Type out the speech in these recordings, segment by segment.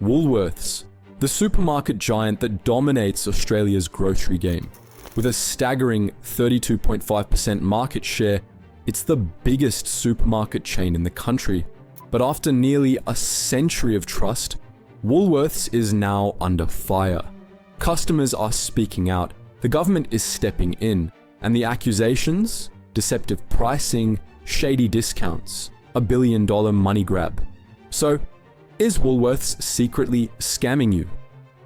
Woolworths, the supermarket giant that dominates Australia's grocery game. With a staggering 32.5% market share, it's the biggest supermarket chain in the country. But after nearly a century of trust, Woolworths is now under fire. Customers are speaking out, the government is stepping in, and the accusations? Deceptive pricing, shady discounts, $1 billion money grab. So, is Woolworths secretly scamming you?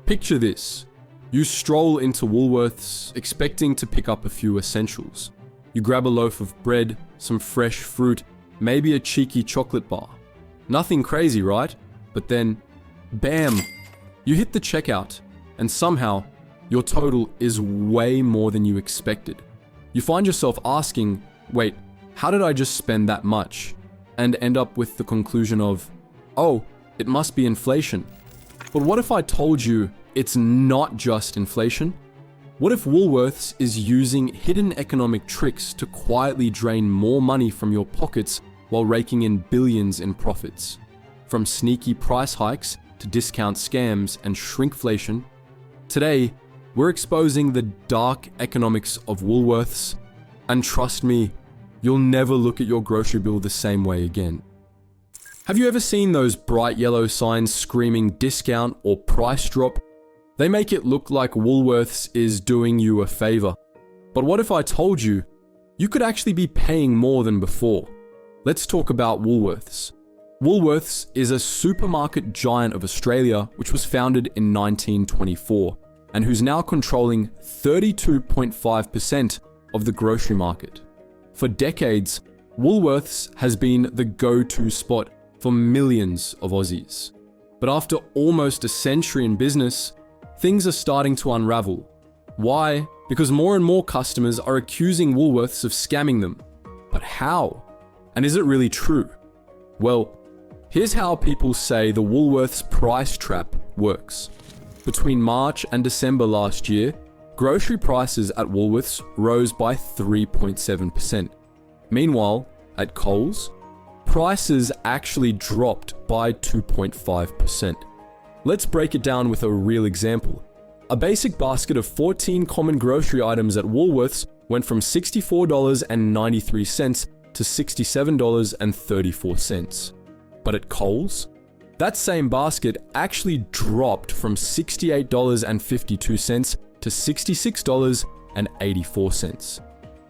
Picture this. You stroll into Woolworths expecting to pick up a few essentials. You grab a loaf of bread, some fresh fruit, maybe a cheeky chocolate bar. Nothing crazy, right? But then, bam! You hit the checkout, and somehow, your total is way more than you expected. You find yourself asking, wait, how did I just spend that much? And end up with the conclusion of, oh, it must be inflation. But what if I told you it's not just inflation? What if Woolworths is using hidden economic tricks to quietly drain more money from your pockets while raking in billions in profits? From sneaky price hikes to discount scams and shrinkflation, today we're exposing the dark economics of Woolworths, and trust me, you'll never look at your grocery bill the same way again. Have you ever seen those bright yellow signs screaming discount or price drop? They make it look like Woolworths is doing you a favor. But what if I told you, you could actually be paying more than before? Let's talk about Woolworths. Woolworths is a supermarket giant of Australia which was founded in 1924 and who's now controlling 32.5% of the grocery market. For decades, Woolworths has been the go-to spot for millions of Aussies. But after almost a century in business, things are starting to unravel. Why? Because more and more customers are accusing Woolworths of scamming them. But how? And is it really true? Well, here's how people say the Woolworths price trap works. Between March and December last year, grocery prices at Woolworths rose by 3.7%. Meanwhile, at Coles, prices actually dropped by 2.5%. Let's break it down with a real example. A basic basket of 14 common grocery items at Woolworths went from $64.93 to $67.34. But at Coles, that same basket actually dropped from $68.52 to $66.84.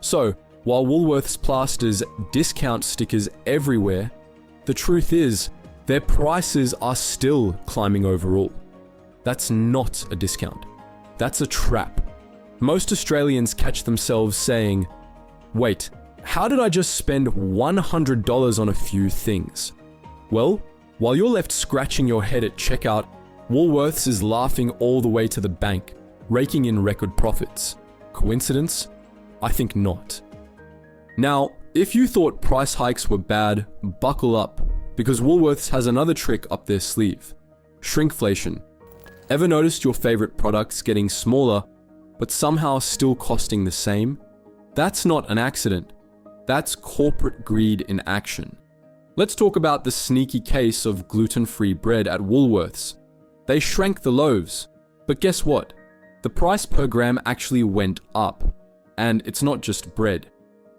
So, while Woolworths plasters discount stickers everywhere, the truth is, their prices are still climbing overall. That's not a discount. That's a trap. Most Australians catch themselves saying, wait, how did I just spend $100 on a few things? Well, while you're left scratching your head at checkout, Woolworths is laughing all the way to the bank, raking in record profits. Coincidence? I think not. Now, if you thought price hikes were bad, buckle up, because Woolworths has another trick up their sleeve. Shrinkflation. Ever noticed your favorite products getting smaller, but somehow still costing the same? That's not an accident. That's corporate greed in action. Let's talk about the sneaky case of gluten-free bread at Woolworths. They shrank the loaves, but guess what? The price per gram actually went up. And it's not just bread.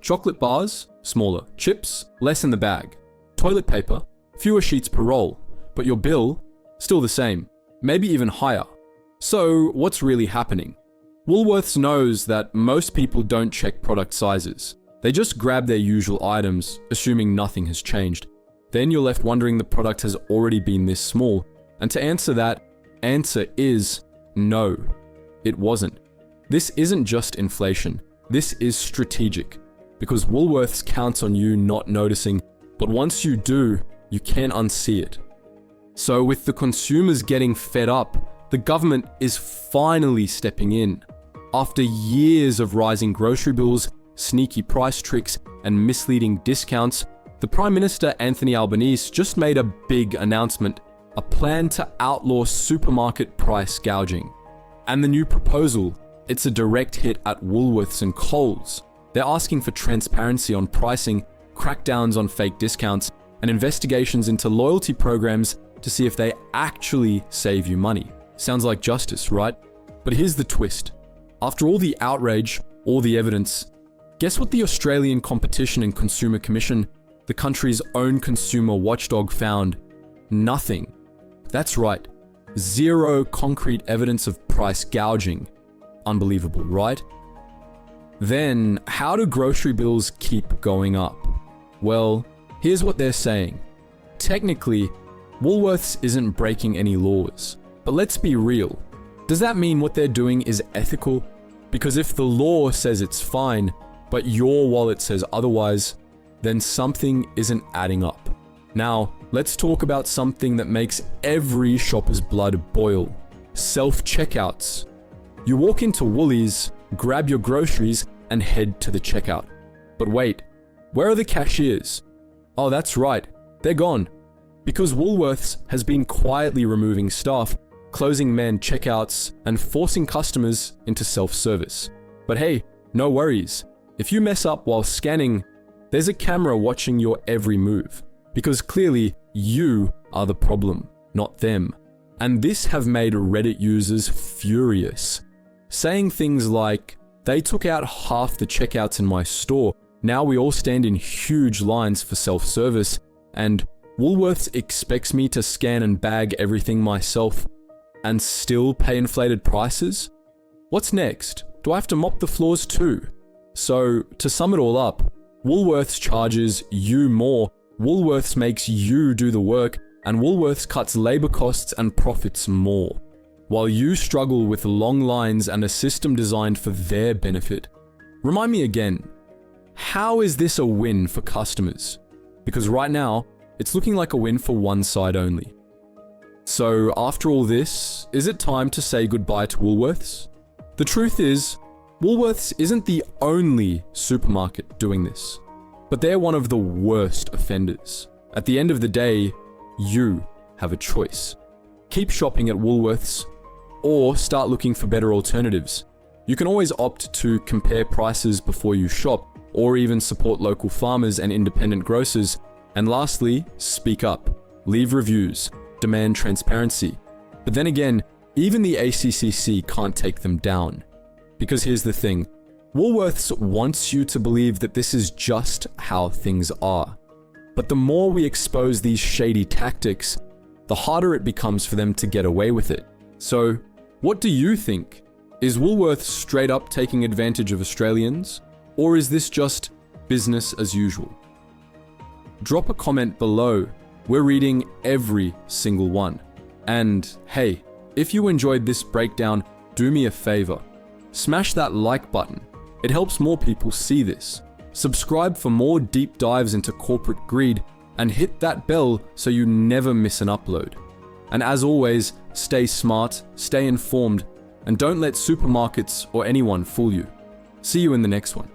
Chocolate bars, smaller. Chips, less in the bag. Toilet paper, fewer sheets per roll. But your bill, still the same, maybe even higher. So what's really happening? Woolworths knows that most people don't check product sizes. They just grab their usual items, assuming nothing has changed. Then you're left wondering the product has already been this small. And to answer that, answer is no, it wasn't. This isn't just inflation. This is strategic. Because Woolworths counts on you not noticing, but once you do, you can't unsee it. So with the consumers getting fed up, the government is finally stepping in. After years of rising grocery bills, sneaky price tricks, and misleading discounts, the Prime Minister Anthony Albanese just made a big announcement, a plan to outlaw supermarket price gouging. And the new proposal, it's a direct hit at Woolworths and Coles. They're asking for transparency on pricing, crackdowns on fake discounts, and investigations into loyalty programs to see if they actually save you money. Sounds like justice, right? But here's the twist. After all the outrage, all the evidence, guess what the Australian Competition and Consumer Commission, the country's own consumer watchdog, found? Nothing. That's right. Zero concrete evidence of price gouging. Unbelievable, right? Then, how do grocery bills keep going up? Well, here's what they're saying. Technically, Woolworths isn't breaking any laws. But let's be real. Does that mean what they're doing is ethical? Because if the law says it's fine, but your wallet says otherwise, then something isn't adding up. Now, let's talk about something that makes every shopper's blood boil. Self-checkouts. You walk into Woolies, grab your groceries, and head to the checkout. But wait, where are the cashiers? Oh, that's right, they're gone. Because Woolworths has been quietly removing staff, closing manned checkouts, and forcing customers into self-service. But hey, no worries. If you mess up while scanning, there's a camera watching your every move. Because clearly, you are the problem, not them. And this have made Reddit users furious, saying things like, they took out half the checkouts in my store, now we all stand in huge lines for self-service, and Woolworths expects me to scan and bag everything myself and still pay inflated prices? What's next? Do I have to mop the floors too? So, to sum it all up, Woolworths charges you more, Woolworths makes you do the work, and Woolworths cuts labor costs and profits more, while you struggle with long lines and a system designed for their benefit. Remind me again, how is this a win for customers? Because right now, it's looking like a win for one side only. So after all this, is it time to say goodbye to Woolworths? The truth is, Woolworths isn't the only supermarket doing this, but they're one of the worst offenders. At the end of the day, you have a choice. Keep shopping at Woolworths, or start looking for better alternatives. You can always opt to compare prices before you shop, or even support local farmers and independent grocers. And lastly, speak up, leave reviews, demand transparency. But then again, even the ACCC can't take them down. Because here's the thing, Woolworths wants you to believe that this is just how things are. But the more we expose these shady tactics, the harder it becomes for them to get away with it. So, what do you think? Is Woolworths straight up taking advantage of Australians? Or is this just business as usual? Drop a comment below. We're reading every single one. And hey, if you enjoyed this breakdown, do me a favor. Smash that like button. It helps more people see this. Subscribe for more deep dives into corporate greed, and hit that bell so you never miss an upload. And as always, stay smart, stay informed, and don't let supermarkets or anyone fool you. See you in the next one.